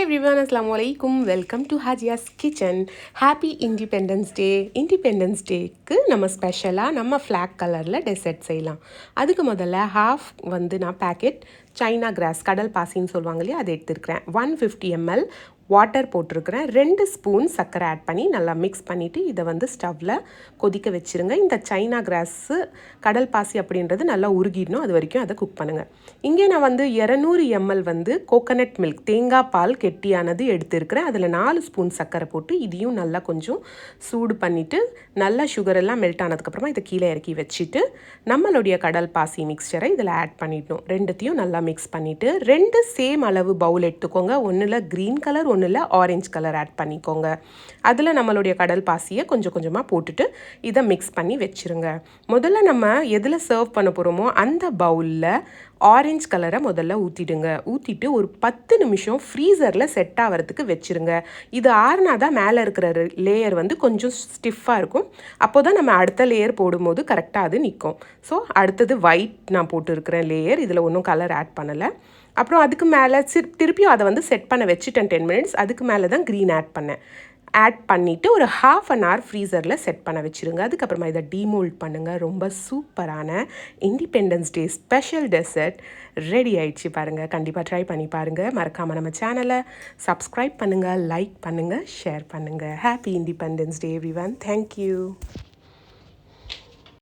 everyone, assalamu alaikum. Welcome to Hajia's Kitchen. Happy Independence Day. Independence Day-க்கு நம்ம ஸ்பெஷலாக நம்ம flag கலரில் டெசர்ட் செய்யலாம். அதுக்கு முதல்ல ஹாஃப் நான் பேக்கெட் சைனா கிராஸ் கடல் பாசின்னு சொல்லுவாங்க இல்லையா, அதை எடுத்துருக்கிறேன். 150 ml வாட்டர் போட்டிருக்கிறேன். 2 ஸ்பூன் சர்க்கரை ஆட் பண்ணி நல்லா மிக்ஸ் பண்ணிவிட்டு இதை ஸ்டவ்வில் கொதிக்க வச்சுருங்க. இந்த சைனா கிராஸு கடல் பாசி அப்படின்றது நல்லா உருகிடணும், அது வரைக்கும் அதை குக் பண்ணுங்கள். இங்கே நான் 200 ml கோகனட் மில்க் தேங்காய் பால் கெட்டியானது எடுத்துருக்கிறேன். அதில் 4 ஸ்பூன் சர்க்கரை போட்டு இதையும் நல்லா கொஞ்சம் சூடு பண்ணிவிட்டு நல்லா சுகரெல்லாம் மெல்ட் ஆனதுக்கப்புறமா இதை கீழே இறக்கி வச்சுட்டு நம்மளுடைய கடல் பாசி மிக்சரை இதில் ஆட் பண்ணிடணும். ரெண்டுத்தையும் நல்லா மிக்ஸ் பண்ணிவிட்டு 2 சேம் அளவு பவுல் எடுத்துக்கோங்க. ஒன்றில் க்ரீன் கலர், ஒன்றில் ஆரஞ்சு கலர் ஆட் பண்ணிக்கோங்க. அதில் நம்மளுடைய கடல் பாசியை கொஞ்சம் கொஞ்சமாக போட்டுட்டு இதை மிக்ஸ் பண்ணி வச்சுருங்க. முதல்ல நம்ம எதில் சர்வ் பண்ண போகிறோமோ அந்த பவுலில் ஆரஞ்சு கலரை முதல்ல ஊற்றிடுங்க. ஊற்றிட்டு ஒரு 10 நிமிஷம் ஃப்ரீசரில் செட் ஆகிறதுக்கு வச்சுருங்க. இது ஆறுனா தான் மேலே இருக்கிற லேயர் கொஞ்சம் ஸ்டிஃபாக இருக்கும். அப்போ தான் நம்ம அடுத்த லேயர் போடும்போது கரெக்டாக அது நிற்கும். ஸோ அடுத்தது ஒயிட் நான் போட்டுருக்கிறேன் லேயர், இதில் ஒன்றும் கலர் ஆட் பண்ணலை. அப்புறம் அதுக்கு மேலே திருப்பியும் அதை செட் பண்ண வச்சுட்டேன் 10 மினிட்ஸ். அதுக்கு மேலே தான் க்ரீன் ஆட் பண்ணேன். ஆட் பண்ணிவிட்டு ஒரு ½ அன் ஹவர் ஃப்ரீசரில் செட் பண்ண வச்சுருங்க. அதுக்கப்புறமா இதை டீமோல்ட் பண்ணுங்கள். ரொம்ப சூப்பரான independence day special dessert ready ஆயிடுச்சு பாருங்கள். கண்டிப்பாக ட்ரை பண்ணி பாருங்கள். மறக்காமல் நம்ம சேனலை சப்ஸ்கிரைப் பண்ணுங்கள், லைக் பண்ணுங்கள், ஷேர் பண்ணுங்கள். Happy independence day everyone. Thank you.